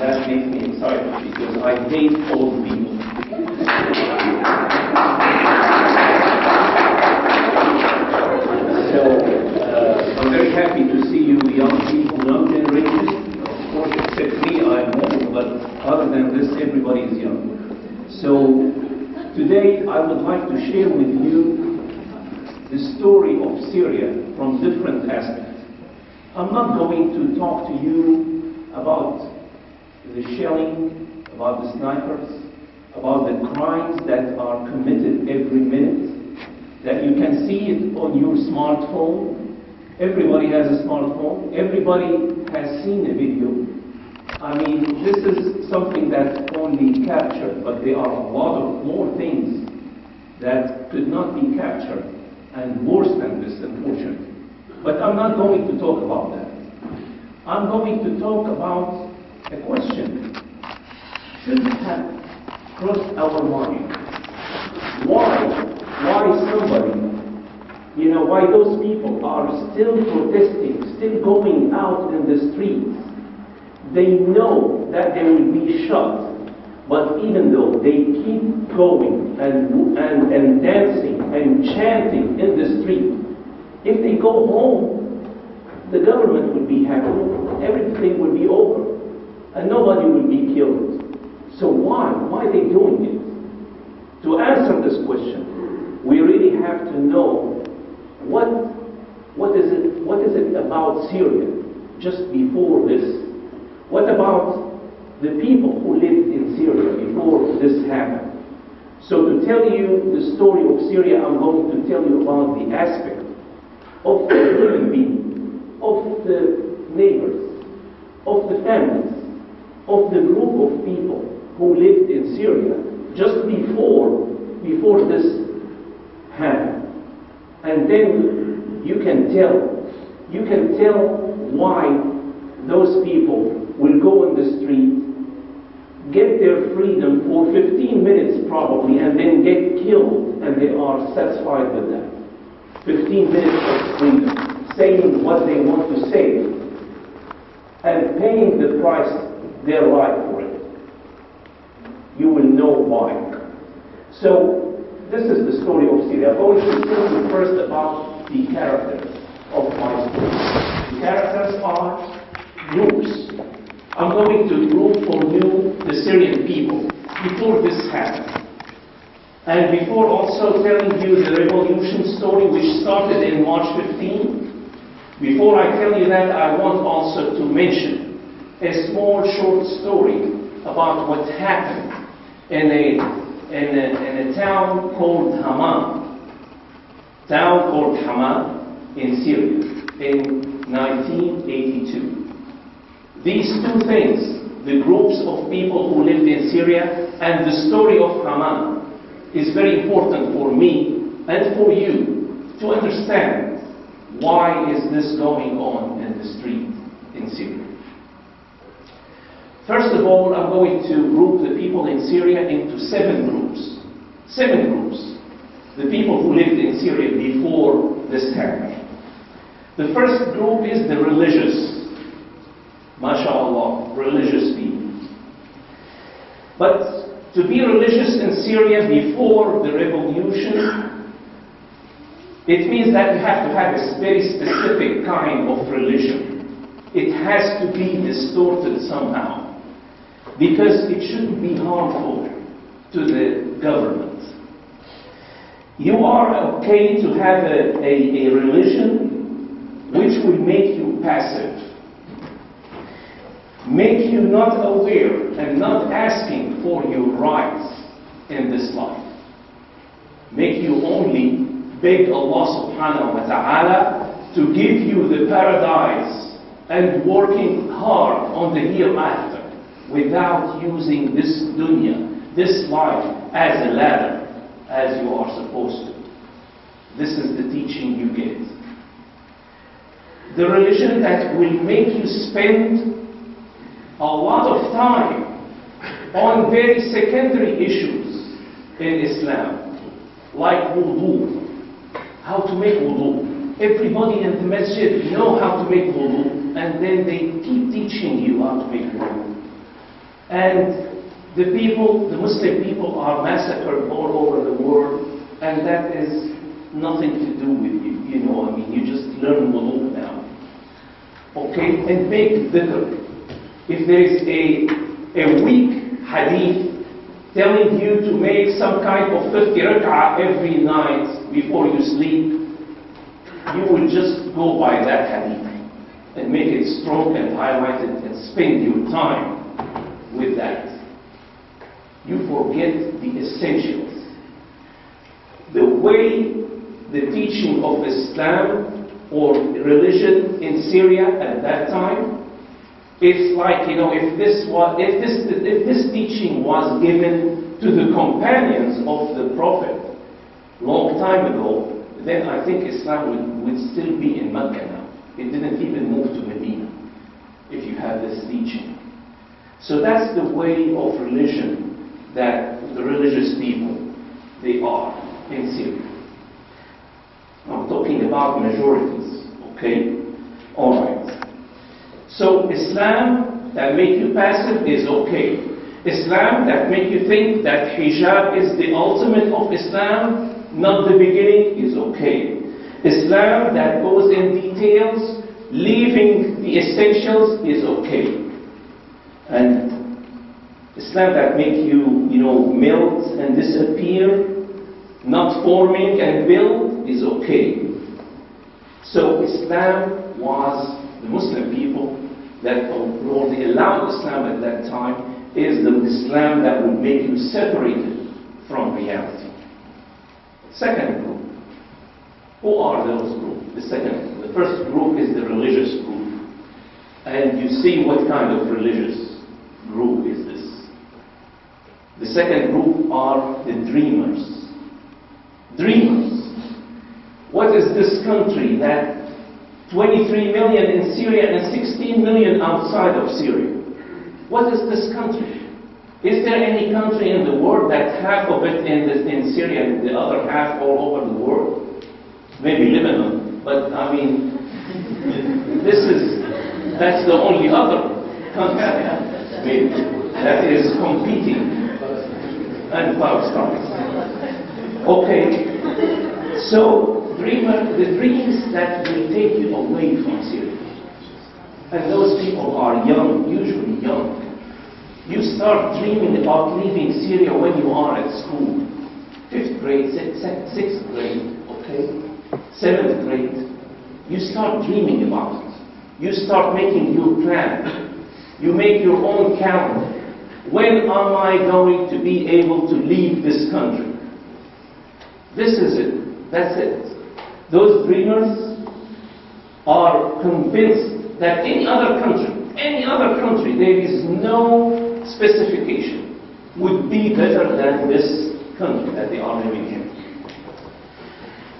that makes me excited because I hate old people. So I'm very happy to see you young people, young generation. Of course, except me, I'm old, but other than this, everybody is young. So today I would like to share with you the story of Syria from different aspects. I'm not going to talk to you about the shelling, about the snipers, about the crimes that are committed every minute, that you can see it on your smartphone. Everybody has a smartphone. Everybody has seen a video. I mean, this is something that's only captured, but there are a lot of more things that could not be captured, and worse than this, unfortunately. But I'm not going to talk about that. I'm going to talk about a question should have crossed our mind. Why somebody, why those people are still protesting, still going out in the streets? They know that they will be shot, but even though they keep going and dancing and chanting in the street, if they go home, the government would be happy, everything would be over, and nobody will be killed. So why? Why are they doing it? To answer this question, we really have to know what is it about Syria just before this? What about the people who lived in Syria before this happened? So to tell you the story of Syria, I'm going to tell you about the aspect of the human being, of the neighbors, of the families, of the group of people who lived in Syria just before this happened. And then you can tell why those people will go in the street, get their freedom for 15 minutes probably, and then get killed, and they are satisfied with that. 15 minutes of freedom, saying what they want to say, and paying the price, their life for it. You will know why. So, this is the story of Syria. I'm going to tell you first about the characters of my story. The characters are groups. I'm going to group for you the Syrian people before this happened. And before also telling you the revolution story which started in March 15, before I tell you that, I want also to mention a small short story about what happened in a town called Hama. Town called Hama in Syria in 1982. These two things, the groups of people who lived in Syria and the story of Hama, is very important for me and for you to understand why is this going on in the street in Syria. First of all, I'm going to group the people in Syria into 7 groups. 7 groups. The people who lived in Syria before this happened. The first group is the religious. MashaAllah, religious people. But to be religious in Syria before the revolution, it means that you have to have a very specific kind of religion. It has to be distorted somehow, because it shouldn't be harmful to the government. You are okay to have a religion which will make you passive, make you not aware and not asking for your rights in this life, make you only beg Allah subhanahu wa ta'ala to give you the paradise and working hard on the hereafter without using this dunya, this life, as a ladder, as you are supposed to. This is the teaching you get. The religion that will make you spend a lot of time on very secondary issues in Islam, like wudu, how to make wudu. Everybody in the masjid know how to make wudu, and then they keep teaching you how to make wudu. And the people, the Muslim people, are massacred all over the world, and that is nothing to do with you. You know, I mean, you just learn wudu now. Okay? And make dhikr. If there is a weak hadith telling you to make some kind of 50 rak'ah every night before you sleep, you will just go by that hadith and make it strong and highlight it and spend your time with that. You forget the essentials. The way the teaching of Islam or religion in Syria at that time, it's like, you know, if this teaching was given to the companions of the Prophet long time ago, then I think Islam would still be in Mecca now. It didn't even move to Medina if you have this teaching. So that's the way of religion that the religious people, they are in Syria. I'm talking about majorities, okay? All right. So Islam that make you passive is okay. Islam that make you think that hijab is the ultimate of Islam, not the beginning, is okay. Islam that goes in details, leaving the essentials, is okay. And Islam that make you, you know, melt and disappear, not forming and build, is okay. So Islam was, the Muslim people that only allowed Islam at that time, is the Islam that would make you separated from reality. Second group. Who are those groups? The first group is the religious group. And you see what kind of religious group is this. The second group are the dreamers. Dreamers. What is this country that 23 million in Syria and 16 million outside of Syria? What is this country? Is there any country in the world that half of it in Syria and the other half all over the world? Maybe Lebanon, but I mean, that's the only other country that is competing. And Pakistan. Okay, so the dreams that will take you away from Syria. And those people are young, usually young. You start dreaming about leaving Syria when you are at school. 5th grade, 6th grade, okay? 7th grade. You start dreaming about it. You start making your plan. You make your own calendar. When am I going to be able to leave this country? This is it. That's it. Those dreamers are convinced that any other country, there is no specification, would be better than this country that they are living in.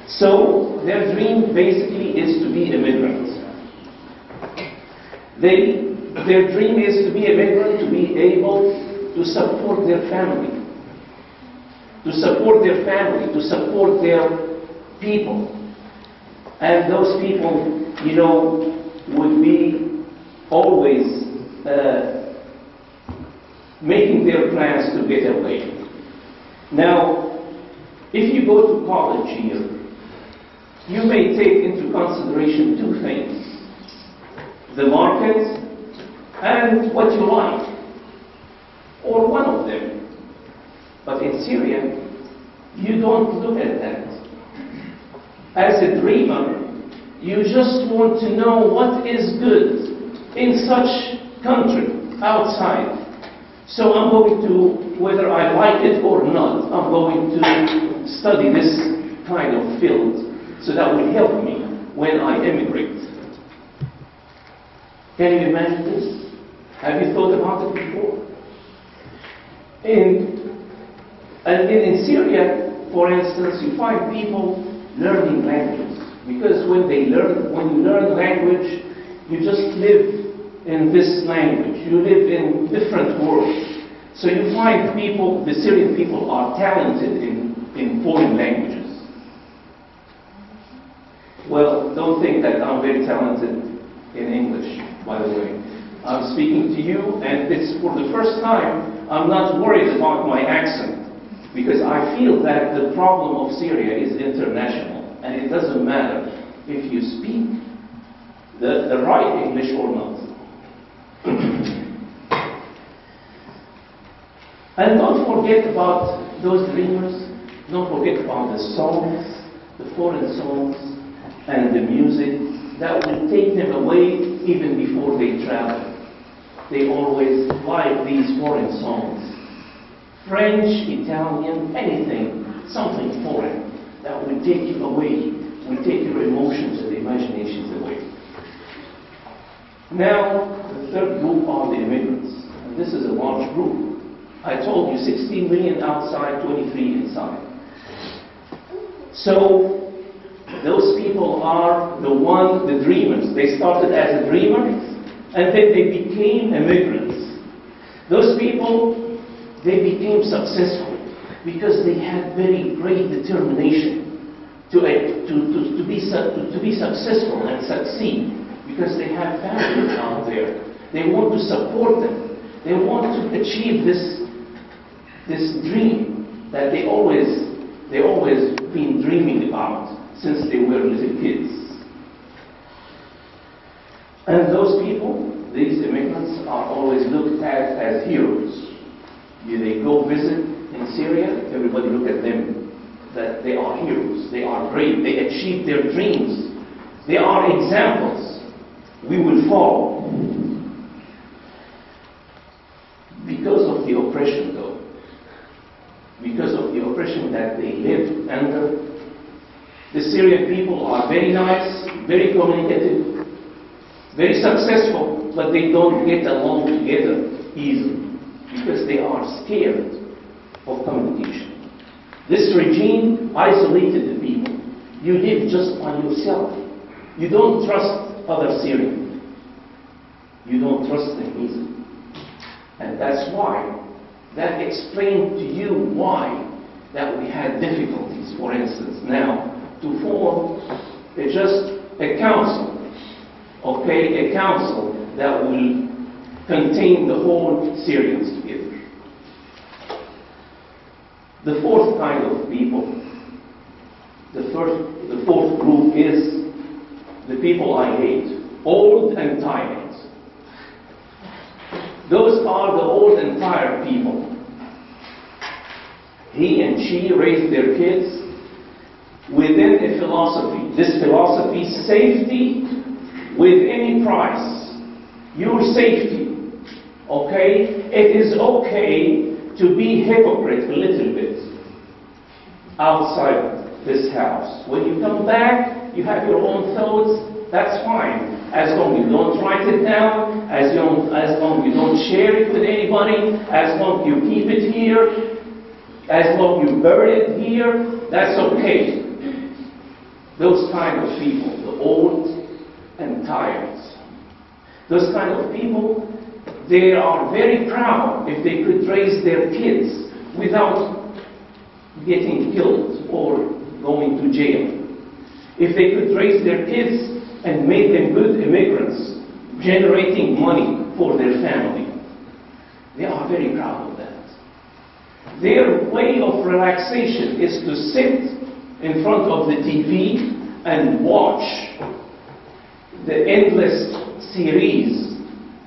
So their dream basically is to be immigrants. Their dream is to be immigrant, to be able to support their family, to support their people. And those people, you know, would be always making their plans to get away. Now, if you go to college here, you may take into consideration two things: the market and what you like, or one of them. But in Syria, you don't look at that. As a dreamer, you just want to know what is good in such country outside. So I'm going to, whether I like it or not, I'm going to study this kind of field, so that will help me when I emigrate. Can you imagine this? Have you thought about it before? And in Syria, for instance, you find people learning languages. Because when you learn language, you just live in this language. You live in different worlds. So you find people, the Syrian people are talented in foreign languages. Well, don't think that I'm very talented in English, by the way. I'm speaking to you, and it's for the first time I'm not worried about my accent, because I feel that the problem of Syria is international, and it doesn't matter if you speak the right English or not. And don't forget about those dreamers, don't forget about the songs, the foreign songs, and the music that will take them away even before they travel. They always like these foreign songs. French, Italian, anything, something foreign that will take you away, will take your emotions and imaginations away. Now, the third group are the immigrants. And this is a large group. I told you 16 million outside, 23 inside. So, those people are the dreamers. They started as a dreamer, and then they became immigrants. Those people, they became successful because they had very great determination to be successful and succeed, because they have families out there. They want to support them. They want to achieve this dream that they always been dreaming about since they were little kids. And those people, these immigrants, are always looked at as heroes. They go visit in Syria, everybody look at them, that they are heroes, they are great, they achieved their dreams, they are examples we will follow. Because of the oppression, though, because of the oppression that they live under, the Syrian people are very nice, very communicative, very successful, but they don't get along together easily, because they are scared of communication. This regime isolated the people. You live just by yourself. You don't trust other Syrians. You don't trust them easily. And that's why, that explained to you why that we had difficulties, for instance, now, to form just a council, okay, a council that will contain the whole Syrians together. The fourth kind of people, the fourth group is the people I hate, old and tired. Those are the old and tired people. He and she raised their kids within a philosophy. This philosophy, safety with any price. Your safety. Okay? It is okay to be hypocrite a little bit outside this house. When you come back, you have your own thoughts, that's fine. As long as you don't write it down, as long as you don't share it with anybody, as long as you keep it here, as long as you bury it here, that's okay. Those kind of people, the old and tired. Those kind of people, they are very proud if they could raise their kids without getting killed or going to jail. If they could raise their kids and make them good immigrants, generating money for their family, they are very proud of that. Their way of relaxation is to sit in front of the TV and watch the endless series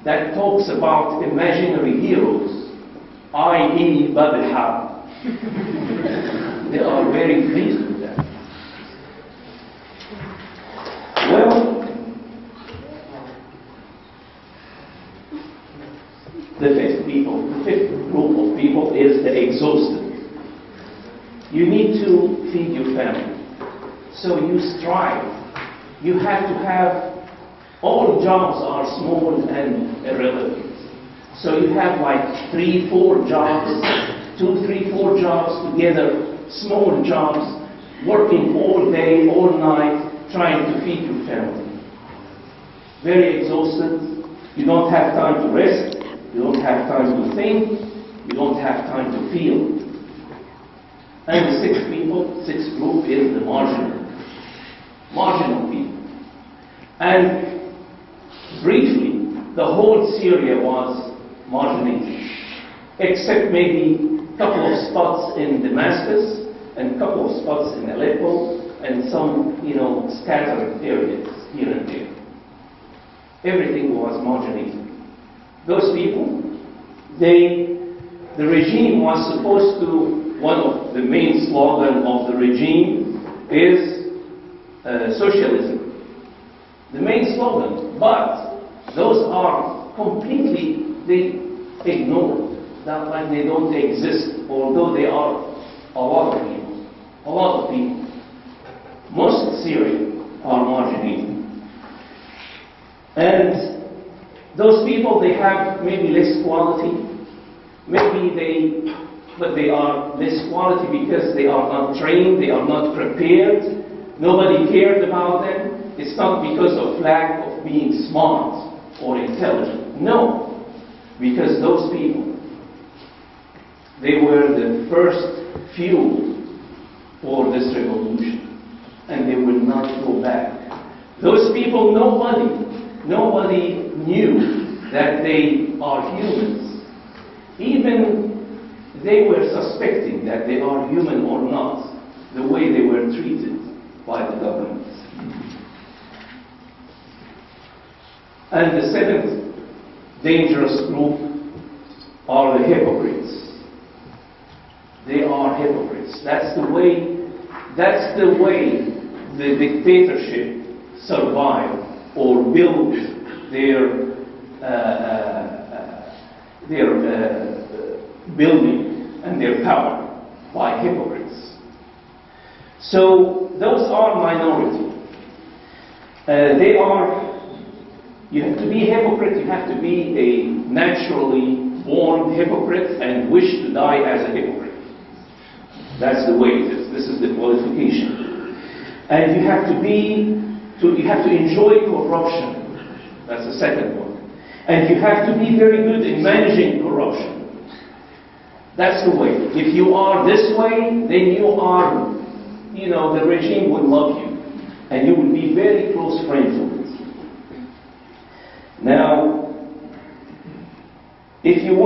that talks about imaginary heroes, i.e. Babel. They are very pleased with that. Well, the fifth group of people is the exhausted. You need to feed your family. So you strive. You have to have, all jobs are small and irrelevant. So you have like 3, 4 jobs, 2, 3, 4 jobs together, small jobs, working all day, all night, trying to feed your family. Very exhausted. You don't have time to rest. You don't have time to think. You don't have time to feel. And the sixth group is the marginal people. And briefly, the whole Syria was marginated, except maybe a couple of spots in Damascus and a couple of spots in Aleppo and some, scattered areas here and there. Everything was marginated. Those people, the regime was supposed to, one of the main slogans of the regime is socialism. The main slogan, but those are completely, they ignored, that like they don't exist, although they are a lot of people. A lot of people. Most Syrians are marginated. And those people, they have maybe less quality. But they are less quality because they are not trained, they are not prepared. Nobody cared about them. It's not because of lack of being smart or intelligent. No, because those people, they were the first fuel for this revolution, and they will not go back. Those people, nobody knew that they are humans. Even they were suspecting that they are human or not, the way they were treated by the government. And the seventh dangerous group are the hypocrites. They are hypocrites. That's the way the dictatorship survived or built their building and their power by hypocrites. So those are minority. You have to be a hypocrite, you have to be a naturally born hypocrite and wish to die as a hypocrite. That's the way it is. This is the qualification. And you have to enjoy corruption. That's the second one. And you have to be very good in managing corruption. That's the way. If you are this way, then you are, the regime will love you. And you will be very close friends with it. Now, if you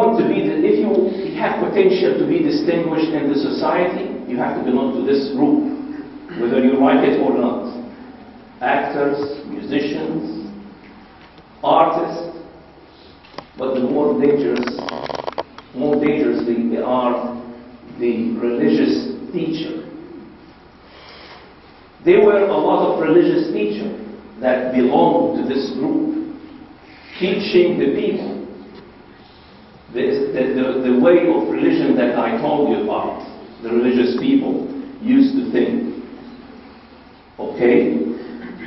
have potential to be distinguished in the society, you have to belong to this group, whether you like it or not. Actors, musicians, artists, but the more dangerously they are the religious teacher. There were a lot of religious teachers that belonged to this group, teaching the people the way of religion that I told you about, the religious people used to think. Okay?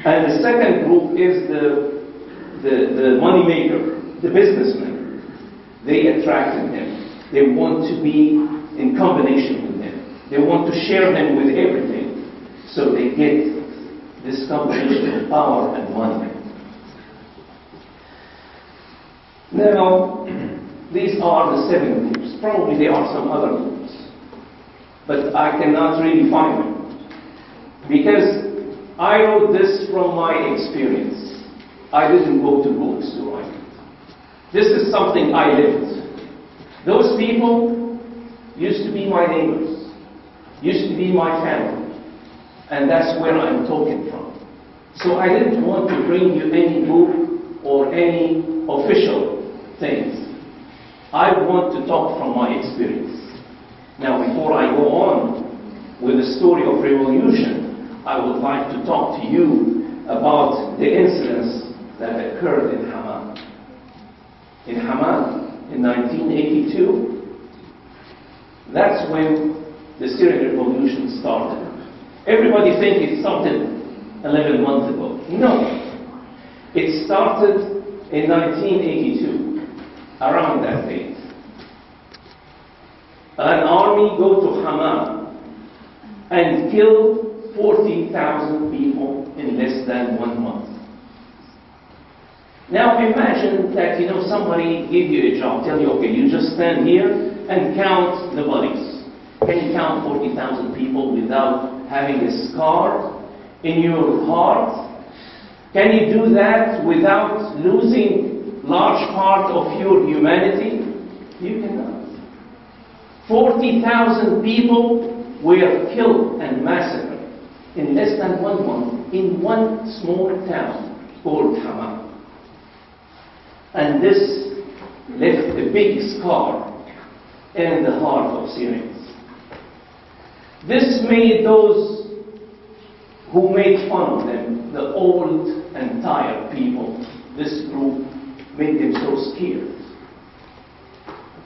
And the second group is the money maker, the businessman. They attracted them. They want to be in combination with them. They want to share them with everything. So they get this combination of power and money. Now, these are the 7 groups. Probably there are some other groups. But I cannot really find them. Because I wrote this from my experience. I didn't go to books to write it. This is something I lived. Those people used to be my neighbors, used to be my family. And that's where I'm talking from. So I didn't want to bring you any book or any official things. I want to talk from my experience. Now, before I go on with the story of revolution, I would like to talk to you about the incidents that occurred in Hama. In Hama, in 1982, that's when the Syrian revolution started. Everybody thinks it started 11 months ago. No. It started in 1982, around that date. An army go to Hama and kill 40,000 people in less than 1 month. Now imagine that somebody give you a job, tell you, okay, you just stand here and count the bodies. Can you count 40,000 people without having a scar in your heart? Can you do that without losing large part of your humanity? You cannot. 40,000 people were killed and massacred in less than 1 month in one small town called Hama. And this left a big scar in the heart of Syrians. This made those who made fun of them, the old and tired people, this group made them so scared.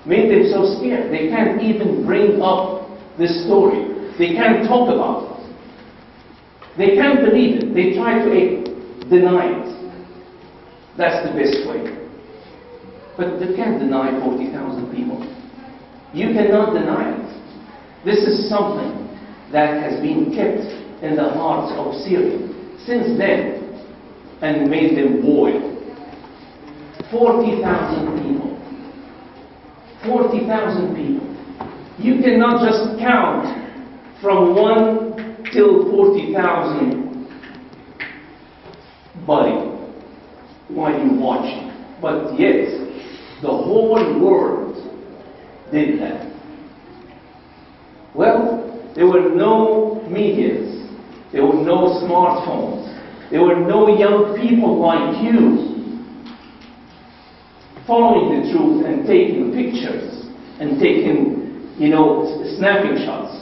Made them so scared. They can't even bring up this story. They can't talk about it. They can't believe it. They try to deny it. That's the best way. But you can't deny 40,000 people. You cannot deny it. This is something that has been kept in the hearts of Syria since then and made them boil. 40,000 people. 40,000 people. You cannot just count from 1 till 40,000 body while you watch. But yet, the whole world did that. Well, there were no medias, there were no smartphones, there were no young people like you following the truth and taking pictures and taking, snapping shots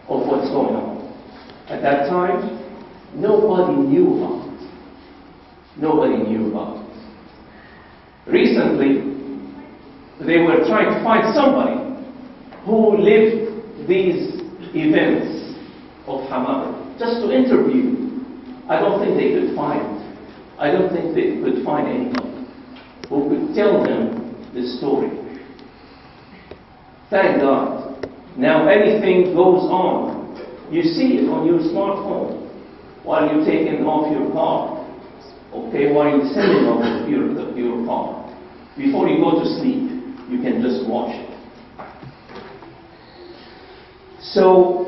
of what's going on. At that time, nobody knew about it. Nobody knew about it. Recently, they were trying to find somebody who lived these events of Hama, just to interview. I don't think they could find. I don't think they could find anybody who could tell them the story. Thank God. Now anything goes on. You see it on your smartphone while you're taking off your car. Okay, while you're sending off your car. Before you go to sleep, you can just watch it. So,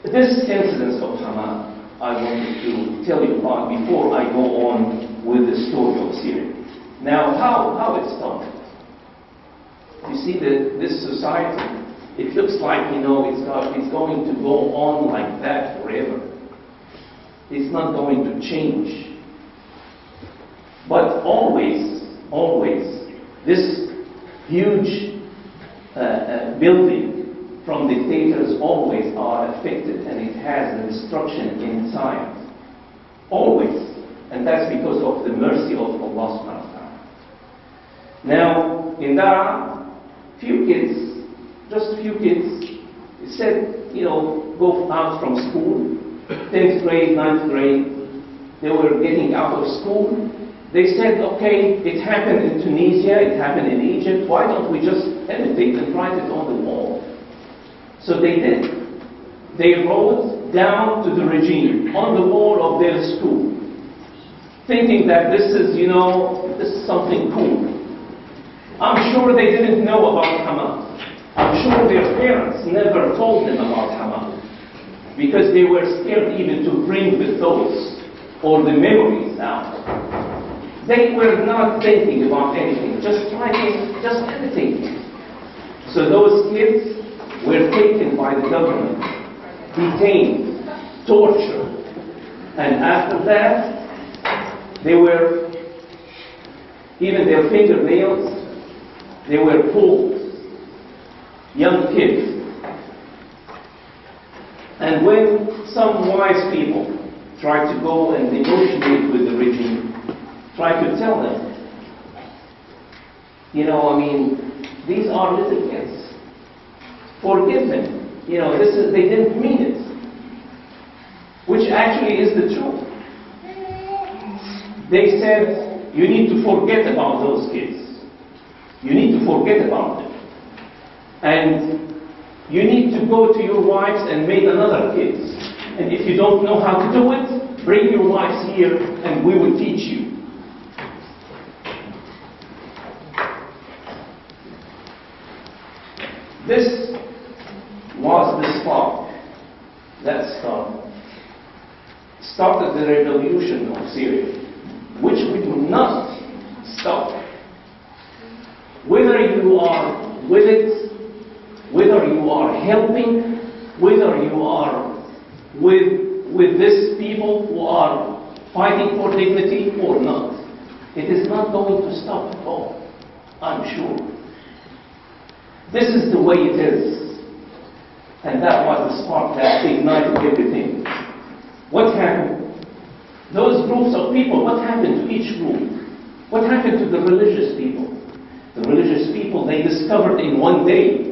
this incident of Hama, I wanted to tell you about before I go on with the story of Syria. Now, how it started? You see that this society, it looks like, it's going to go on like that forever. It's not going to change. But always, this huge building from dictators always are affected, and it has the destruction inside. Always. And that's because of the mercy of Allah subhanahu wa ta'ala. Now, in Dara, just a few kids, it said, go out from school, 10th grade, 9th grade, they were getting out of school. They said, okay, it happened in Tunisia, it happened in Egypt, why don't we just imitate and write it on the wall? So they did. They wrote down to the regime on the wall of their school, thinking that this is something cool. I'm sure they didn't know about Hama. I'm sure their parents never told them about Hama, because they were scared even to bring the thoughts or the memories out. They were not thinking about anything, just writing, just anything. So those kids were taken by the government, detained, tortured, and after that, they were, even their fingernails, they were pulled. Young kids. And when some wise people tried to go and negotiate with the regime, tried to tell them, these are little kids. Forgive them. They didn't mean it. Which actually is the truth. They said, you need to forget about those kids. You need to forget about them. And you need to go to your wives and make another kid. And if you don't know how to do it, bring your wives here and we will teach you. This was the spark that started the revolution of Syria, which we do not start you are with it, whether you are helping, whether you are with these people who are fighting for dignity or not, it is not going to stop at all, I'm sure. This is the way it is. And that was the spark that ignited everything. What happened? Those groups of people, what happened to each group? What happened to the religious people? The religious people, they discovered in one day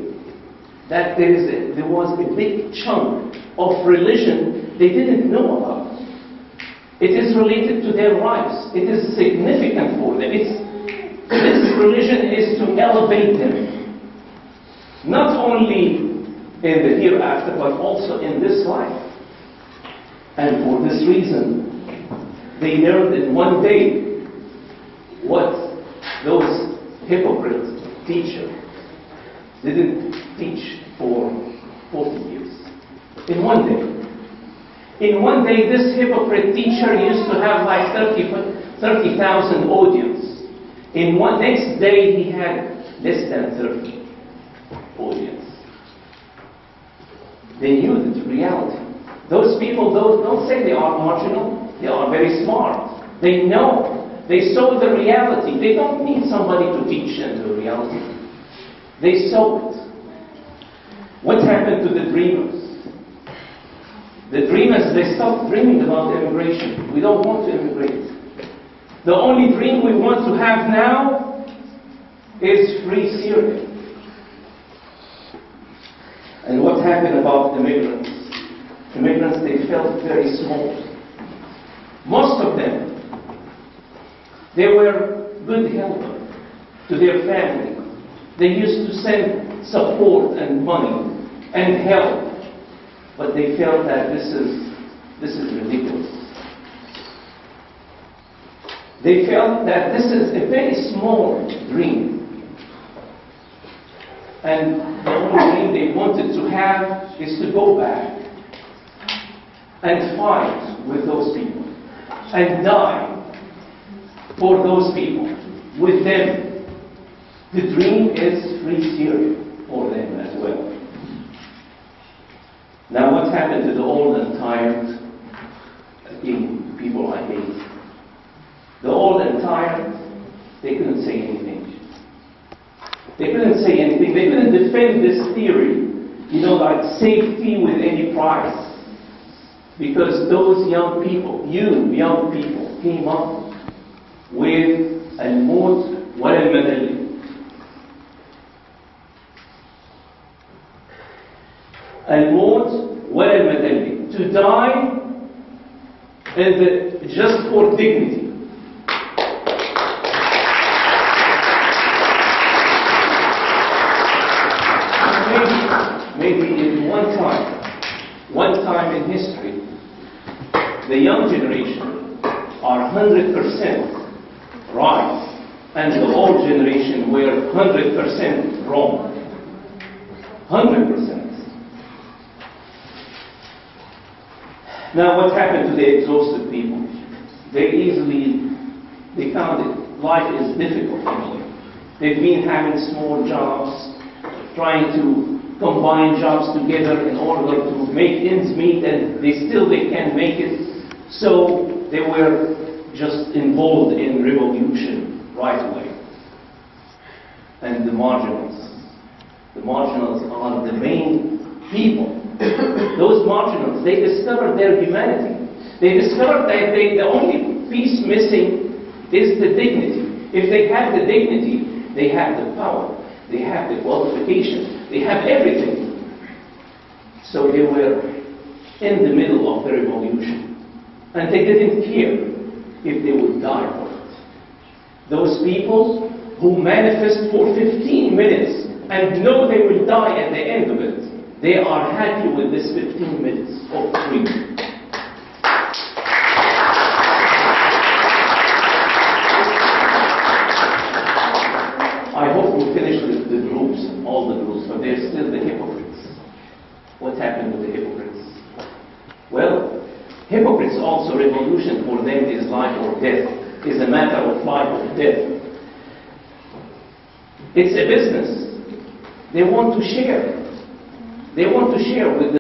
that there was a big chunk of religion they didn't know about. It is related to their lives. It is significant for them. This religion is to elevate them, not only in the hereafter, but also in this life. And for this reason, they learned in one day what those hypocrite teachers didn't teach for 40 years. In one day. In one day, this hypocrite teacher used to have like 30,000 audience. In one next day, he had less than 30 audience. They knew the reality. Those people don't say they are marginal. They are very smart. They know. They saw the reality. They don't need somebody to teach them the reality. They saw it. What happened to the dreamers? The dreamers, they stopped dreaming about immigration. We don't want to immigrate. The only dream we want to have now is free Syria. And what happened about immigrants? Immigrants, they felt very small. Most of them, they were good helpers to their family. They used to send support and money and help. But they felt that this is ridiculous. They felt that this is a very small dream. And the only dream they wanted to have is to go back and fight with those people and die for those people with them. The dream is free Syria for them as well. Now what happened to the old and tired people like me? The old and tired, they couldn't say anything. They couldn't say anything. They couldn't defend this theory, like safety with any price. Because those young people, young people, came up with الموت ولا المذلة. الموت ولا المذلة. To die just for dignity. Maybe in one time in history, the young generation are 100% right, and the old generation were 100% wrong. 100%. Now what happened to the exhausted people? They found it, life is difficult for them. They've been having small jobs, trying to combine jobs together in order to make ends meet, and they can't make it. So they were just involved in revolution right away. And the marginals are the main people. Those marginals, they discovered their humanity. They discovered that the only piece missing is the dignity. If they have the dignity, they have the power, they have the qualification, they have everything. So they were in the middle of the revolution. And they didn't care if they would die for it. Those people who manifest for 15 minutes and know they will die at the end of it, they are happy with this 15 minutes of freedom. I hope we finish the groups, all the groups, but there's still the hypocrites. What happened with the hypocrites? Well, hypocrites also, revolution for them is life or death, is a matter of life or death. It's a business. They want to share. They want to share with